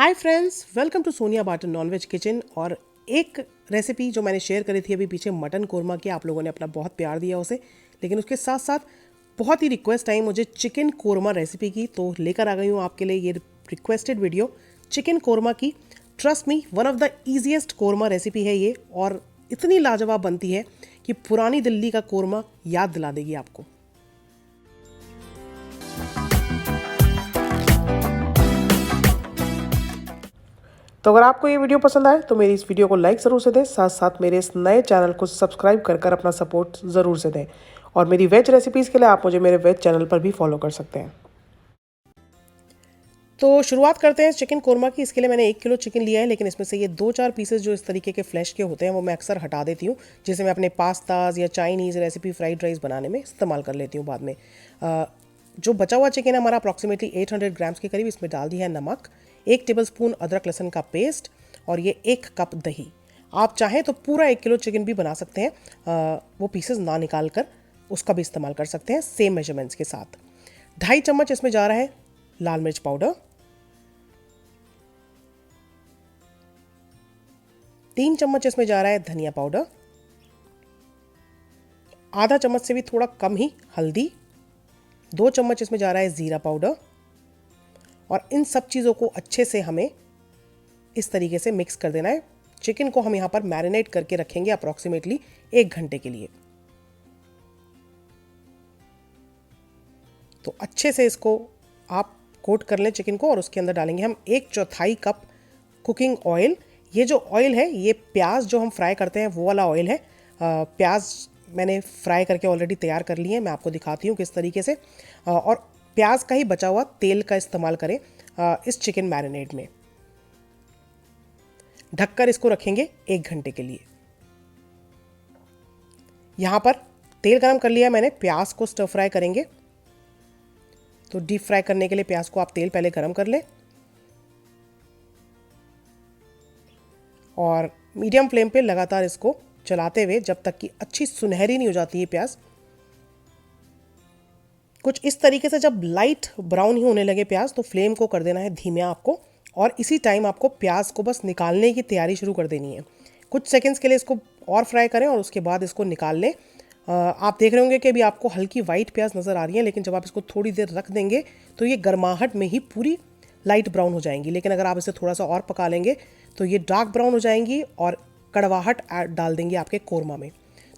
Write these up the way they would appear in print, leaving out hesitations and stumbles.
Hi friends, welcome to Sonia Batan nonveg kitchen. और एक recipe जो मैंने शेयर करी थी अभी पीछे मटन कोरमा की, आप लोगों ने अपना बहुत प्यार दिया उसे, लेकिन उसके साथ साथ बहुत ही रिक्वेस्ट आई मुझे चिकन कोरमा रेसिपी की, तो लेकर आ गई हूँ आपके लिए ये रिक्वेस्टेड वीडियो चिकन कोरमा की। Trust me, one of the easiest korma recipe है ये, और इतनी लाजवाब बनती है कि पुरानी दिल्ली का कोरमा याद दिला देगी आपको। तो अगर आपको ये वीडियो पसंद आए तो मेरी इस वीडियो को लाइक ज़रूर से दें, साथ साथ मेरे इस नए चैनल को सब्सक्राइब कर अपना सपोर्ट ज़रूर से दें। और मेरी वेज रेसिपीज़ के लिए आप मुझे मेरे वेज चैनल पर भी फॉलो कर सकते हैं। तो शुरुआत करते हैं चिकन कोरमा की। इसके लिए मैंने 1 किलो चिकन लिया है, लेकिन इसमें से ये 2-4 पीसेस जो इस तरीके के फ्लैश के होते हैं वो मैं अक्सर हटा देती हूँ, जिसे मैं अपने पास्ताज या चाइनीज़ रेसिपी फ्राइड राइस बनाने में इस्तेमाल कर लेती हूँ बाद में। जो बचा हुआ चिकन है हमारा अप्रॉक्सीमेटली 800 ग्राम्स के करीब, इसमें डाल दिया है नमक, 1 टेबलस्पून अदरक लहसुन का पेस्ट और ये 1 कप दही। आप चाहें तो पूरा 1 किलो चिकन भी बना सकते हैं, वो पीसेस ना निकाल कर उसका भी इस्तेमाल कर सकते हैं सेम मेजरमेंट्स के साथ। 2.5 चम्मच इसमें जा रहा है लाल मिर्च पाउडर, 3 चम्मच इसमें जा रहा है धनिया पाउडर, आधा चम्मच से भी थोड़ा कम ही हल्दी, 2 चम्मच इसमें जा रहा है ज़ीरा पाउडर। और इन सब चीज़ों को अच्छे से हमें इस तरीके से मिक्स कर देना है। चिकन को हम यहाँ पर मैरिनेट करके रखेंगे अप्रॉक्सीमेटली 1 घंटे के लिए। तो अच्छे से इसको आप कोट कर लें चिकन को, और उसके अंदर डालेंगे हम 1/4 कप कुकिंग ऑयल। ये जो ऑयल है ये प्याज जो हम फ्राई करते हैं वो वाला ऑयल है। प्याज मैंने फ्राई करके ऑलरेडी तैयार कर लिए हैं, मैं आपको दिखाती हूँ किस तरीके से। और प्याज का ही बचा हुआ तेल का इस्तेमाल करें इस चिकन मैरिनेड में। ढककर इसको रखेंगे 1 घंटे के लिए। यहाँ पर तेल गरम कर लिया मैंने, प्याज को स्टर फ्राई करेंगे। तो डीप फ्राई करने के लिए प्याज को आप तेल पहले गरम कर लें और मीडियम फ्लेम पे लगातार इसको चलाते हुए जब तक कि अच्छी सुनहरी नहीं हो जाती है प्याज। कुछ इस तरीके से जब लाइट ब्राउन ही होने लगे प्याज, तो फ्लेम को कर देना है धीमा आपको, और इसी टाइम आपको प्याज को बस निकालने की तैयारी शुरू कर देनी है। कुछ सेकंड्स के लिए इसको और फ्राई करें और उसके बाद इसको निकाल लें। आप देख रहे होंगे कि अभी आपको हल्की वाइट प्याज नज़र आ रही है, लेकिन जब आप इसको थोड़ी देर रख देंगे तो ये गर्माहट में ही पूरी लाइट ब्राउन हो जाएंगी। लेकिन अगर आप इसे थोड़ा सा और पका लेंगे तो ये डार्क ब्राउन हो जाएंगी और कड़वाहट डाल देंगे आपके कोरमा में।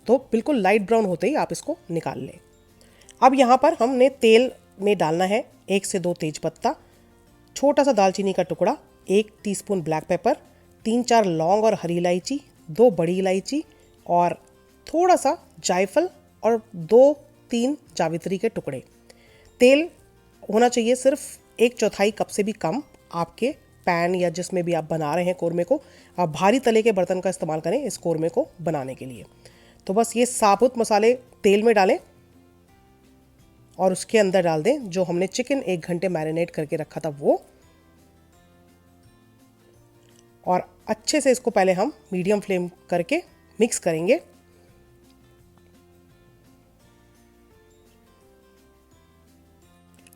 तो बिल्कुल लाइट ब्राउन होते ही आप इसको निकाल लें। अब यहाँ पर हमने तेल में डालना है 1 से 2 तेज़पत्ता, छोटा सा दालचीनी का टुकड़ा, 1 टीस्पून ब्लैक पेपर, 3-4 लौंग और हरी इलायची, 2 बड़ी इलायची और थोड़ा सा जायफल और 2-3 जावित्री के टुकड़े। तेल होना चाहिए सिर्फ 1/4 कप से भी कम। आपके पैन या जिसमें भी आप बना रहे हैं कोरमे को, आप भारी तले के बर्तन का इस्तेमाल करें इस कोरमे को बनाने के लिए। तो बस ये साबुत मसाले तेल में डालें और उसके अंदर डाल दें जो हमने चिकन 1 घंटे मैरिनेट करके रखा था वो, और अच्छे से इसको पहले हम मीडियम फ्लेम करके मिक्स करेंगे।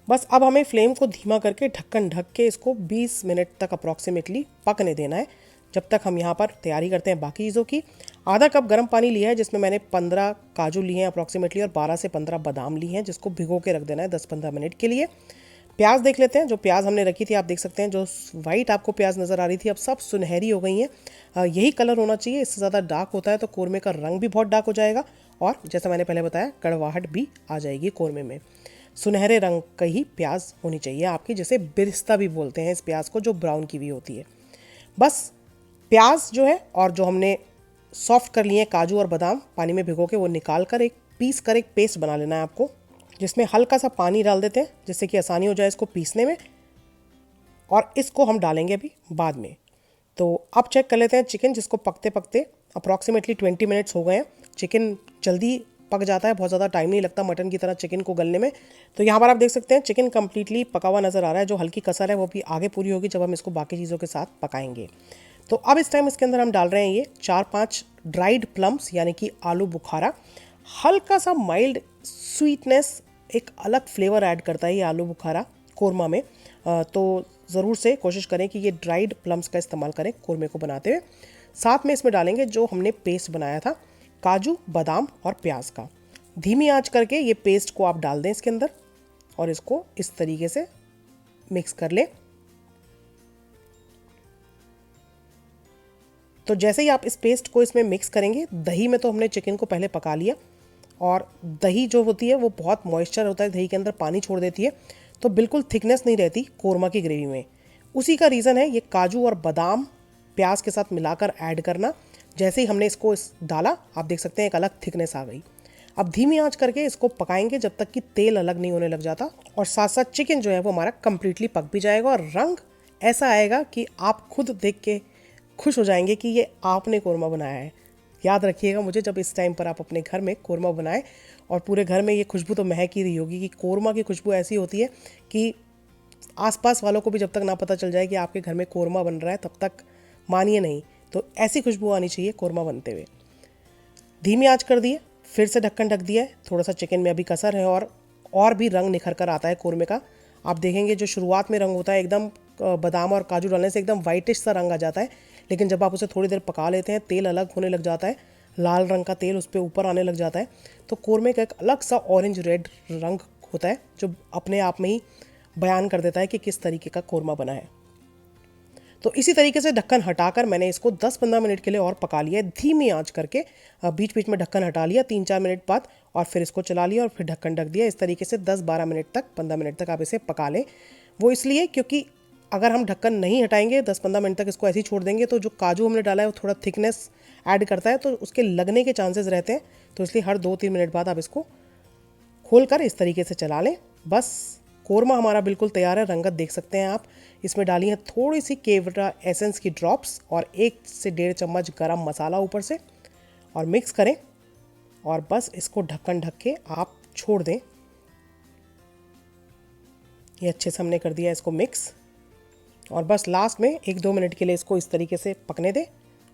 बस अब हमें फ्लेम को धीमा करके ढक्कन ढक के इसको 20 मिनट तक अप्रॉक्सीमेटली पकने देना है, जब तक हम यहाँ पर तैयारी करते हैं बाकी चीज़ों की। आधा कप गर्म पानी लिया है जिसमें मैंने 15 काजू लिए हैं अप्रॉक्सीमेटली, और 12 से 15 बादाम लिए हैं, जिसको भिगो के रख देना है 10-15 मिनट के लिए। प्याज देख लेते हैं। जो प्याज हमने रखी थी, आप देख सकते हैं जो वाइट आपको प्याज नज़र आ रही थी अब सब सुनहरी हो गई हैं। यही कलर होना चाहिए, इससे ज़्यादा डार्क होता है तो कोरमे का रंग भी बहुत डार्क हो जाएगा, और जैसा मैंने पहले बताया कड़वाहट भी आ जाएगी कोरमे में। सुनहरे रंग का ही प्याज होनी चाहिए आपकी, जिसे बिरिस्ता भी बोलते हैं इस प्याज को, जो ब्राउन की भी होती है। बस प्याज जो है और जो हमने सॉफ्ट कर लिए काजू और बादाम पानी में भिगो के, वो निकाल कर एक पेस्ट बना लेना है आपको, जिसमें हल्का सा पानी डाल देते हैं जिससे कि आसानी हो जाए इसको पीसने में, और इसको हम डालेंगे अभी बाद में। तो अब चेक कर लेते हैं चिकन, जिसको पकते पकते अप्रॉक्सीमेटली 20 मिनट्स हो गए हैं। चिकन जल्दी पक जाता है, बहुत ज़्यादा टाइम नहीं लगता मटन की तरह चिकन को गलने में। तो यहाँ पर आप देख सकते हैं चिकन कम्प्लीटली पका हुआ नज़र आ रहा है। जो हल्की कसर है वो भी आगे पूरी होगी जब हम इसको बाकी चीज़ों के साथ पकाएंगे। तो अब इस टाइम इसके अंदर हम डाल रहे हैं ये 4-5 ड्राइड प्लम्स यानी कि आलू बुखारा। हल्का सा माइल्ड स्वीटनेस, एक अलग फ्लेवर ऐड करता है ये आलू बुखारा कोरमा में। तो ज़रूर से कोशिश करें कि ये ड्राइड प्लम्स का इस्तेमाल करें कोरमे को बनाते हुए। साथ में इसमें डालेंगे जो हमने पेस्ट बनाया था काजू, बादाम और प्याज का। धीमी आंच करके ये पेस्ट को आप डाल दें इसके अंदर और इसको इस तरीके से मिक्स कर लें। तो जैसे ही आप इस पेस्ट को इसमें मिक्स करेंगे, दही में तो हमने चिकन को पहले पका लिया और दही जो होती है वो बहुत मॉइस्चर होता है, दही के अंदर पानी छोड़ देती है, तो बिल्कुल थिकनेस नहीं रहती कोरमा की ग्रेवी में। उसी का रीज़न है ये काजू और बादाम प्याज के साथ मिलाकर ऐड करना। जैसे ही हमने इसको डाला, आप देख सकते हैं एक अलग थिकनेस आ गई। अब धीमी आंच करके इसको पकाएंगे जब तक कि तेल अलग नहीं होने लग जाता, और साथ साथ चिकन जो है वो हमारा कंप्लीटली पक भी जाएगा और रंग ऐसा आएगा कि आप खुद देख के खुश हो जाएंगे कि ये आपने कोरमा बनाया है। याद रखिएगा मुझे, जब इस टाइम पर आप अपने घर में कोरमा बनाएं और पूरे घर में ये खुशबू तो महक ही रही होगी कि कोरमा की खुशबू ऐसी होती है कि आसपास वालों को भी जब तक ना पता चल जाए कि आपके घर में कोरमा बन रहा है तब तक मानिए नहीं। तो ऐसी खुशबू आनी चाहिए कोरमा बनते हुए। धीमी आंच कर दिए, फिर से ढक्कन ढक दिया है। थोड़ा सा चिकन में अभी कसर है और भी रंग निखर कर आता है कोरमे का। आप देखेंगे जो शुरुआत में रंग होता है एकदम बादाम और काजू डालने से एकदम वाइटिश सा रंग आ जाता है, लेकिन जब आप उसे थोड़ी देर पका लेते हैं, तेल अलग होने लग जाता है, लाल रंग का तेल उस पर ऊपर आने लग जाता है, तो कोरमे का एक अलग सा ऑरेंज रेड रंग होता है जो अपने आप में ही बयान कर देता है कि किस तरीके का कोरमा बना है। तो इसी तरीके से ढक्कन हटाकर मैंने इसको 10-15 मिनट के लिए और पका लिया है धीमी आंच करके। बीच बीच में ढक्कन हटा लिया 3-4 मिनट बाद और फिर इसको चला लिया और फिर ढक्कन ढक दिया। इस तरीके से 10-12 मिनट तक, 15 मिनट तक आप इसे पका लें। वो इसलिए क्योंकि अगर हम ढक्कन नहीं हटाएंगे, 10-15 मिनट तक इसको ऐसे ही छोड़ देंगे, तो जो काजू हमने डाला है वो थोड़ा थिकनेस ऐड करता है, तो उसके लगने के चांसेस रहते हैं। तो इसलिए हर 2-3 मिनट बाद आप इसको खोलकर इस तरीके से चला लें। बस कोरमा हमारा बिल्कुल तैयार है। रंगत देख सकते हैं आप। इसमें डाली है थोड़ी सी केवड़ा एसेंस की ड्रॉप्स और 1 से 1.5 चम्मच गरम मसाला ऊपर से, और मिक्स करें और बस इसको ढक्कन ढक के आप छोड़ दें। ये अच्छे से हमने कर दिया इसको मिक्स, और बस लास्ट में 1-2 मिनट के लिए इसको इस तरीके से पकने दें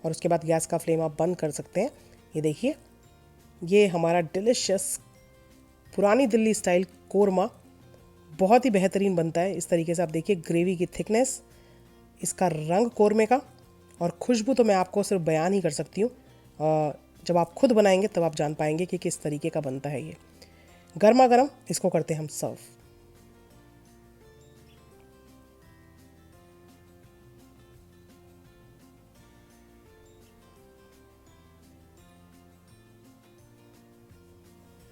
और उसके बाद गैस का फ्लेम आप बंद कर सकते हैं। ये देखिए, ये हमारा डिलिशियस पुरानी दिल्ली स्टाइल कोरमा बहुत ही बेहतरीन बनता है। इस तरीके से आप देखिए ग्रेवी की थिकनेस, इसका रंग कोरमे का, और खुशबू तो मैं आपको सिर्फ बयान ही कर सकती हूँ। जब आप खुद बनाएंगे तब आप जान पाएंगे कि किस तरीके का बनता है ये। गर्मा गर्म इसको करते हैं हम सर्व।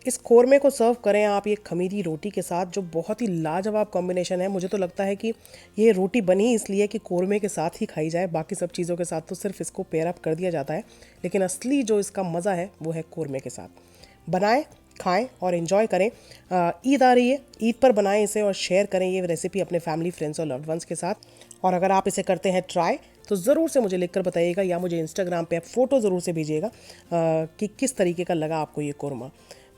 इस कोरमे को सर्व करें आप ये खमीरी रोटी के साथ, जो बहुत ही लाजवाब कॉम्बिनेशन है। मुझे तो लगता है कि ये रोटी बनी इसलिए कि कोरमे के साथ ही खाई जाए, बाकी सब चीज़ों के साथ तो सिर्फ इसको पेयर अप कर दिया जाता है, लेकिन असली जो इसका मज़ा है वो है कोरमे के साथ। बनाएं, खाएं और इन्जॉय करें। ईद आ रही है, ईद पर बनाएं इसे और शेयर करें ये रेसिपी अपने फैमिली, फ्रेंड्स और लव्ड वंस के साथ। और अगर आप इसे करते हैं ट्राई तो ज़रूर से मुझे लिखकर बताइएगा, या मुझे इंस्टाग्राम पे आप फ़ोटो ज़रूर से भेजिएगा कि किस तरीके का लगा आपको ये कोरमा।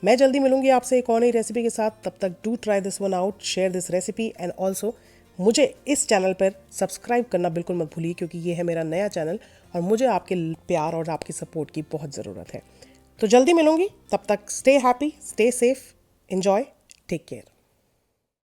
मैं जल्दी मिलूंगी आपसे एक और नई रेसिपी के साथ। तब तक do try this one out, share this recipe and also मुझे इस चैनल पर सब्सक्राइब करना बिल्कुल मत भूलिए, क्योंकि ये है मेरा नया चैनल और मुझे आपके प्यार और आपकी सपोर्ट की बहुत ज़रूरत है। तो जल्दी मिलूंगी, तब तक stay happy, stay safe, enjoy, take care.